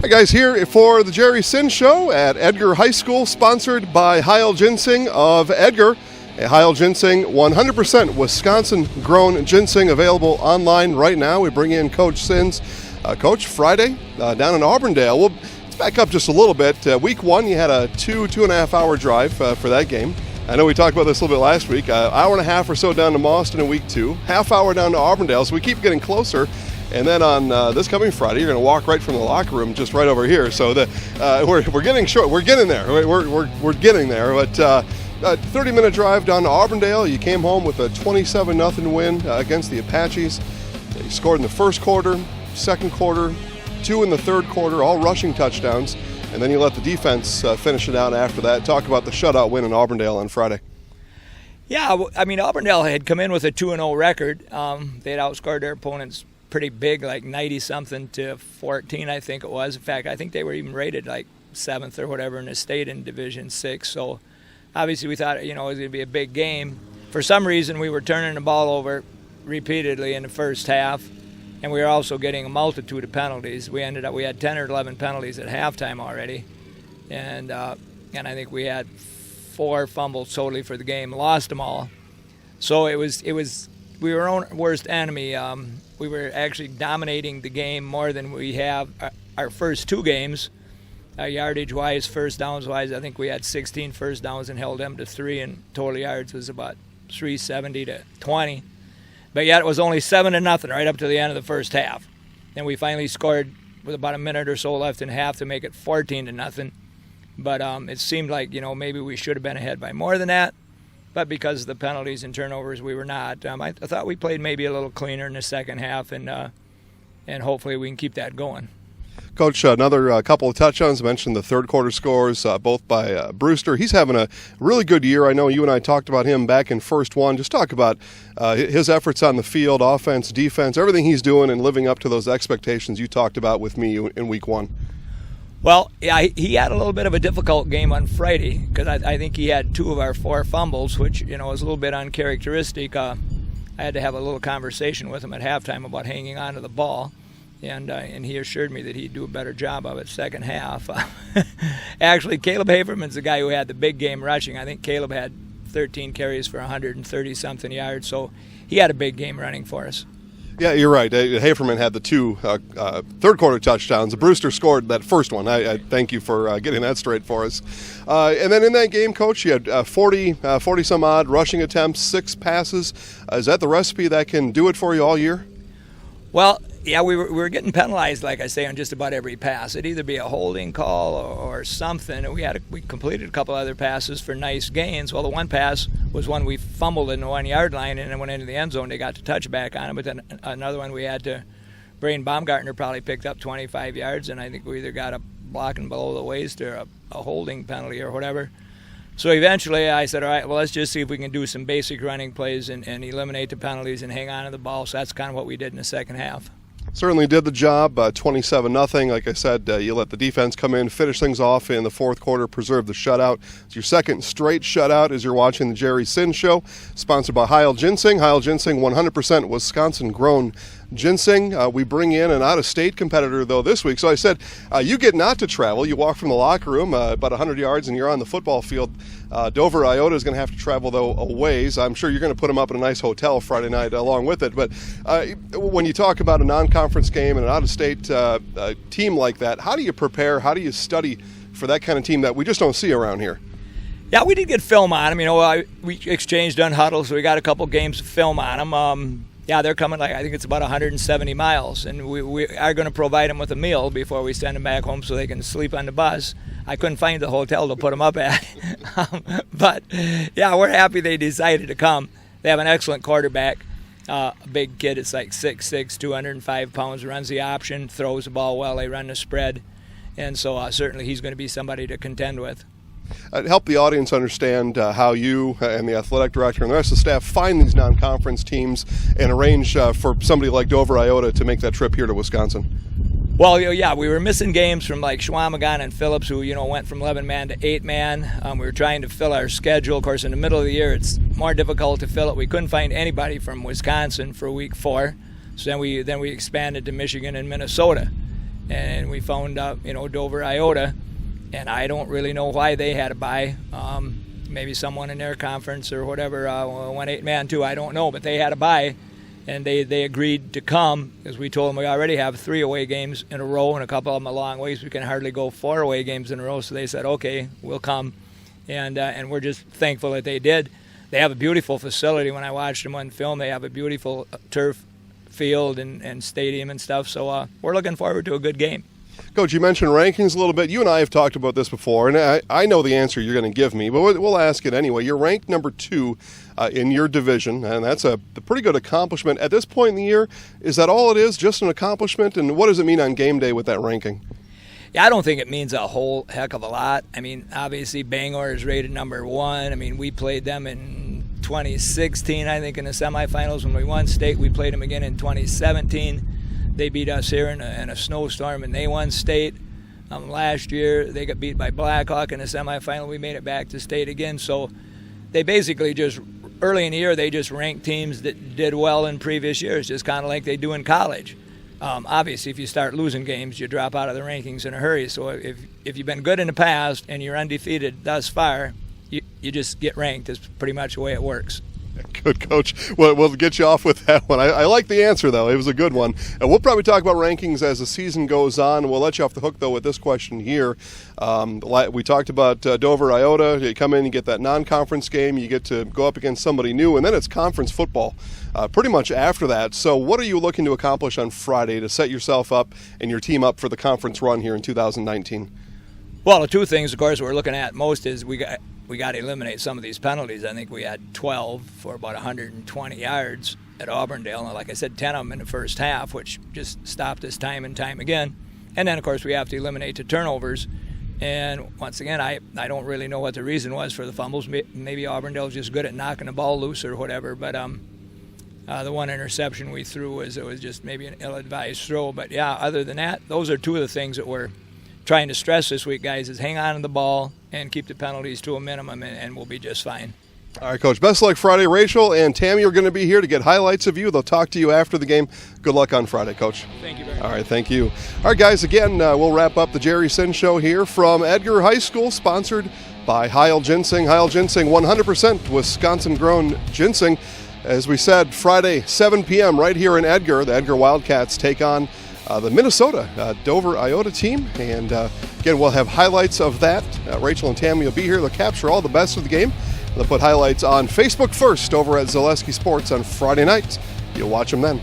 Hi guys, here for the Jerry Sinz Show at Edgar High School, sponsored by Heil Ginseng of Edgar. Heil Ginseng, 100% Wisconsin-grown ginseng, available online right now. We bring in Coach Sinz. Coach, Friday down in Auburndale. Let's back up just a little bit. Week one, you had a two and a half hour drive for that game. I know we talked about this a little bit last week. Hour and a half or so down to Mauston in week two. Half hour down to Auburndale, so we keep getting closer. And then on this coming Friday, you're going to walk right from the locker room just right over here. So we're getting short. We're getting there. We're getting there. But 30-minute drive down to Auburndale. You came home with a 27-0 win against the Apaches. You scored in the first quarter, second quarter, 2 in the third quarter, all rushing touchdowns. And then you let the defense finish it out after that. Talk about the shutout win in Auburndale on Friday. Yeah, I mean, Auburndale had come in with a 2-0 record. They had outscored their opponents pretty big, like 90-something to 14, I think it was. In fact, I think they were even rated like 7th or whatever in the state in Division 6. So obviously we thought, it was going to be a big game. For some reason, we were turning the ball over repeatedly in the first half, and we were also getting a multitude of penalties. We had 10 or 11 penalties at halftime already, and I think we had 4 fumbles totally for the game, lost them all. So we were our own worst enemy. We were actually dominating the game more than we have our first 2 games. Yardage-wise, first downs-wise, I think we had 16 first downs and held them to 3, and total yards was about 370 to 20. But yet it was only 7-0 right up to the end of the first half. And we finally scored with about a minute or so left in half to make it 14-0. But it seemed like, maybe we should have been ahead by more than that. But because of the penalties and turnovers, we were not. I thought we played maybe a little cleaner in the second half, and hopefully we can keep that going. Coach, another couple of touchdowns. I mentioned the third quarter scores, both by Brewster. He's having a really good year. I know you and I talked about him back in first one. Just talk about his efforts on the field, offense, defense, everything he's doing and living up to those expectations you talked about with me in week one. Well, yeah, he had a little bit of a difficult game on Friday because I think he had 2 of our 4 fumbles, which, was a little bit uncharacteristic. I had to have a little conversation with him at halftime about hanging on to the ball. And he assured me that he'd do a better job of it second half. Actually, Caleb Haverman's the guy who had the big game rushing. I think Caleb had 13 carries for 130-something yards, so he had a big game running for us. Yeah, you're right. Haverman had the 2 third-quarter touchdowns. Brewster scored that first one. I thank you for getting that straight for us. And then in that game, Coach, you had 40-some-odd rushing attempts, 6 passes. Is that the recipe that can do it for you all year? Well, yeah, we were getting penalized, like I say, on just about every pass. It'd either be a holding call or something. We completed a couple other passes for nice gains. Well, the one pass was one we fumbled in the 1-yard line and then went into the end zone. They got the touchback on it. But then another one we had to – Braden Baumgartner probably picked up 25 yards, and I think we either got a blocking below the waist or a holding penalty or whatever. So eventually I said, all right, well, let's just see if we can do some basic running plays and eliminate the penalties and hang on to the ball. So that's kind of what we did in the second half. Certainly did the job, 27-0. Like I said, you let the defense come in, finish things off in the fourth quarter, preserve the shutout. It's your second straight shutout as you're watching the Jerry Sinz Show, sponsored by Heil Ginseng. Heil Ginseng, 100% Wisconsin-grown ginseng. We bring in an out-of-state competitor, though, this week. So I said, you get not to travel. You walk from the locker room about 100 yards, and you're on the football field. Dover-Eyota is going to have to travel, though, a ways. I'm sure you're going to put them up in a nice hotel Friday night along with it. But when you talk about a non-conference game and an out-of-state team like that, how do you prepare? How do you study for that kind of team that we just don't see around here? Yeah, we did get film on them. We exchanged on huddles, so we got a couple games of film on them. Yeah, they're coming, I think it's about 170 miles, and we are going to provide them with a meal before we send them back home so they can sleep on the bus. I couldn't find the hotel to put them up at. But, yeah, we're happy they decided to come. They have an excellent quarterback, a big kid. It's like 6'6", 205 pounds, runs the option, throws the ball well. They run the spread. And so certainly he's going to be somebody to contend with. Help the audience understand how you and the athletic director and the rest of the staff find these non-conference teams and arrange for somebody like Dover-Eyota to make that trip here to Wisconsin. Well, yeah, we were missing games from like Schwamagon and Phillips, who went from 11-man to 8-man. We were trying to fill our schedule. Of course, in the middle of the year, it's more difficult to fill it. We couldn't find anybody from Wisconsin for week 4, so then we expanded to Michigan and Minnesota. and we found Dover-Eyota, and I don't really know why they had a bye. Maybe someone in their conference or whatever went 8-man too. I don't know, but they had a bye, and they agreed to come because we told them we already have 3 away games in a row, and a couple of them a long ways. We can hardly go 4 away games in a row, so they said, okay, we'll come, and we're just thankful that they did. They have a beautiful facility. When I watched them on film, they have a beautiful turf field and stadium and stuff, so we're looking forward to a good game. Coach, you mentioned rankings a little bit. You and I have talked about this before, and I know the answer you're going to give me, but we'll ask it anyway. You're ranked number 2 in your division, and that's a pretty good accomplishment. At this point in the year, is that all it is, just an accomplishment, and what does it mean on game day with that ranking? Yeah, I don't think it means a whole heck of a lot. I mean, obviously Bangor is rated number 1. I mean, we played them in 2016, I think, in the semifinals when we won state. We played them again in 2017. They beat us here in a snowstorm, and they won state. Last year, they got beat by Blackhawk in the semifinal. We made it back to state again. So they basically just, early in the year, they just ranked teams that did well in previous years, just kind of like they do in college. Obviously, if you start losing games, you drop out of the rankings in a hurry. So if you've been good in the past and you're undefeated thus far, you just get ranked. It's pretty much the way it works. Good, Coach. Well, we'll get you off with that one. I like the answer, though. It was a good one. And we'll probably talk about rankings as the season goes on. We'll let you off the hook, though, with this question here. We talked about Dover-Eyota. You come in, you get that non-conference game. You get to go up against somebody new, and then it's conference football pretty much after that. So what are you looking to accomplish on Friday to set yourself up and your team up for the conference run here in 2019? Well, the 2 things, of course, we're looking at most is we got to eliminate some of these penalties. I think we had 12 for about 120 yards at Auburndale. And like I said, 10 of them in the first half, which just stopped us time and time again. And then, of course, we have to eliminate the turnovers. And once again, I don't really know what the reason was for the fumbles. Maybe Auburndale's just good at knocking the ball loose or whatever. But the one interception we threw was just maybe an ill-advised throw. But, yeah, other than that, those are 2 of the things that we're trying to stress this week, guys, is hang on to the ball and keep the penalties to a minimum, and we'll be just fine. All right, Coach. Best of luck Friday. Rachel and Tammy are going to be here to get highlights of you. They'll talk to you after the game. Good luck on Friday, Coach. Thank you very much. All right, thank you. All right, guys, again, we'll wrap up the Jerry Sinz Show here from Edgar High School, sponsored by Heil Ginseng. Heil Ginseng, 100% Wisconsin-grown ginseng. As we said, Friday, 7 p.m. right here in Edgar. The Edgar Wildcats take on the Minnesota Dover-Eyota team. And again, we'll have highlights of that. Rachel and Tammy will be here. They'll capture all the best of the game. They'll put highlights on Facebook first over at Zaleski Sports on Friday night. You'll watch them then.